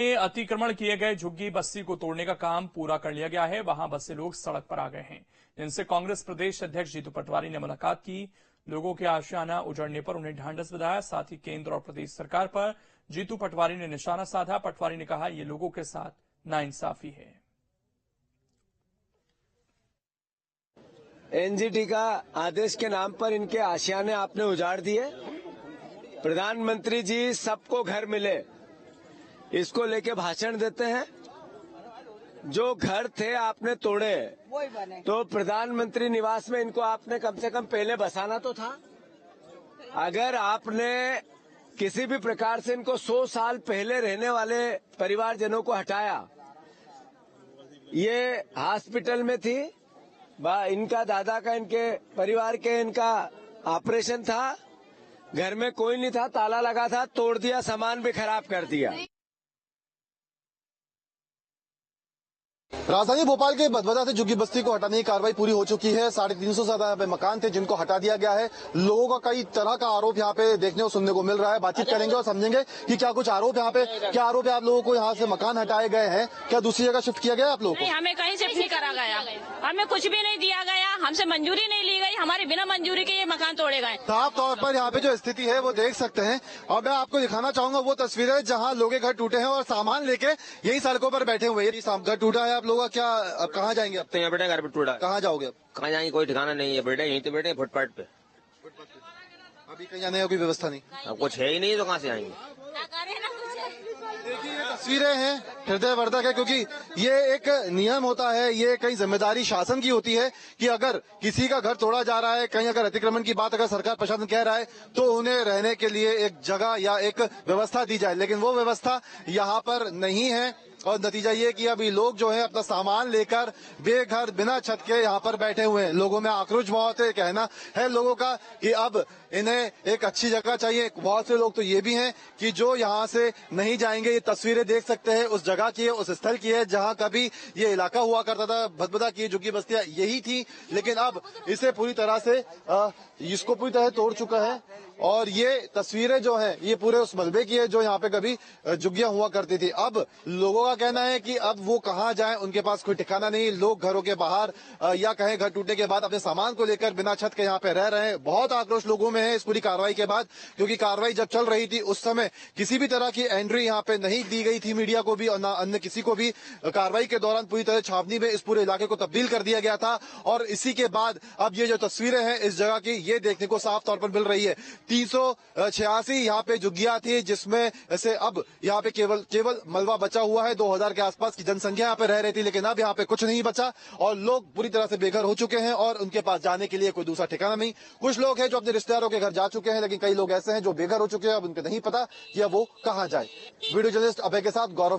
अतिक्रमण किए गए झुग्गी बस्ती को तोड़ने का काम पूरा कर लिया गया है। वहां बसे लोग सड़क पर आ गए हैं, जिनसे कांग्रेस प्रदेश अध्यक्ष जीतू पटवारी ने मुलाकात की। लोगों के आशियाना उजड़ने पर उन्हें ढांढस बंधाया। साथ ही केंद्र और प्रदेश सरकार पर जीतू पटवारी ने निशाना साधा। पटवारी ने कहा, ये लोगों के साथ नाइंसाफी है। एनजीटी का आदेश के नाम पर इनके आशियाने आपने उजाड़ दिए। प्रधानमंत्री जी सबको घर मिले, इसको लेके भाषण देते हैं। जो घर थे आपने तोड़े, तो प्रधानमंत्री निवास में इनको आपने कम से कम पहले बसाना तो था। अगर आपने किसी भी प्रकार से इनको 100 साल पहले रहने वाले परिवारजनों को हटाया, ये हॉस्पिटल में थी, इनका दादा का, इनके परिवार के, इनका ऑपरेशन था, घर में कोई नहीं था, ताला लगा था, तोड़ दिया, सामान भी खराब कर दिया। राजधानी भोपाल के भदभदा से झुग्गी बस्ती को हटाने की कार्रवाई पूरी हो चुकी है। 350 से ज्यादा यहाँ पे मकान थे जिनको हटा दिया गया है। लोगों का कई तरह का आरोप यहाँ पे देखने और सुनने को मिल रहा है। बातचीत करेंगे और समझेंगे कि क्या कुछ आरोप यहाँ पे, क्या आरोप है आप लोगों को, यहाँ से मकान हटाए गए हैं, क्या दूसरी जगह शिफ्ट किया गया आप लोगों को? हमें कहीं शिफ्ट नहीं करा गया, हमें कुछ भी नहीं दिया गया, हमसे मंजूरी नहीं ली गई, हमारे बिना मंजूरी के ये मकान तोड़े गए। साफ तौर पर यहाँ पे जो स्थिति है वो देख सकते हैं और मैं आपको दिखाना चाहूंगा वो तस्वीरें जहाँ लोगों के घर टूटे हैं और सामान लेके यही सड़कों पर बैठे हुए हैं। घर टूटा है आप लोगों का, क्या अब कहाँ जाएंगे? अब तो यहाँ बेटे घर पे टूटा, कहाँ जाओगे? अब कहाँ जाएंगे, कोई ठिकाना नहीं है बेटे, यहीं तो बैठे फुटपाथ पे। अभी कहीं जाने का कोई व्यवस्था नहीं, अब कुछ है ही नहीं तो कहाँ से आएंगे? देखिए ये तस्वीरें हैं, हृदयवर्धक है, क्योंकि ये एक नियम होता है, ये कई जिम्मेदारी शासन की होती है कि अगर किसी का घर तोड़ा जा रहा है, कहीं अगर अतिक्रमण की बात अगर सरकार प्रशासन कह रहा है तो उन्हें रहने के लिए एक जगह या एक व्यवस्था दी जाए, लेकिन वो व्यवस्था यहाँ पर नहीं है। और नतीजा ये कि अभी लोग जो है अपना सामान लेकर बेघर बिना छत के यहाँ पर बैठे हुए हैं। लोगों में आक्रोश बहुत है, कहना है लोगों का कि अब इन्हें एक अच्छी जगह चाहिए। बहुत से लोग तो ये भी हैं कि जो यहाँ से नहीं जाएंगे। ये तस्वीरें देख सकते हैं उस जगह की है, उस स्थल की है जहाँ कभी ये इलाका हुआ करता था। भदभदा की झुग्गी बस्तियां यही थी, लेकिन अब इसे पूरी तरह से इसको पूरी तरह तोड़ चुका है। और ये तस्वीरें जो हैं ये पूरे उस मलबे की है जो यहाँ पे कभी झुग्गियां हुआ करती थी। अब लोगों का कहना है कि अब वो कहाँ जाएं, उनके पास कोई ठिकाना नहीं। लोग घरों के बाहर या कहें घर टूटने के बाद अपने सामान को लेकर बिना छत के यहाँ पे रह रहे हैं। बहुत आक्रोश लोगों में है इस पूरी कार्रवाई के बाद, क्योंकि कार्रवाई जब चल रही थी उस समय किसी भी तरह की एंट्री यहाँ पे नहीं दी गई थी मीडिया को भी और न अन्य किसी को भी। कार्रवाई के दौरान पूरी तरह छावनी में इस पूरे इलाके को तब्दील कर दिया गया था और इसी के बाद अब ये जो तस्वीरें हैं इस जगह की ये देखने को साफ तौर पर मिल रही है। 386 यहाँ पे झुग्गियां थी जिसमें से अब यहाँ पे केवल मलबा बचा हुआ है। 2000 के आसपास की जनसंख्या यहाँ पे रह रही थी, लेकिन अब यहाँ पे कुछ नहीं बचा और लोग पूरी तरह से बेघर हो चुके हैं और उनके पास जाने के लिए कोई दूसरा ठिकाना नहीं। कुछ लोग हैं जो अपने रिश्तेदारों के घर जा चुके हैं, लेकिन कई लोग ऐसे हैं जो बेघर हो चुके हैं, अब उनको नहीं पता कि अब वो कहाँ जाए। वीडियो जर्नलिस्ट अभय के साथ गौरव।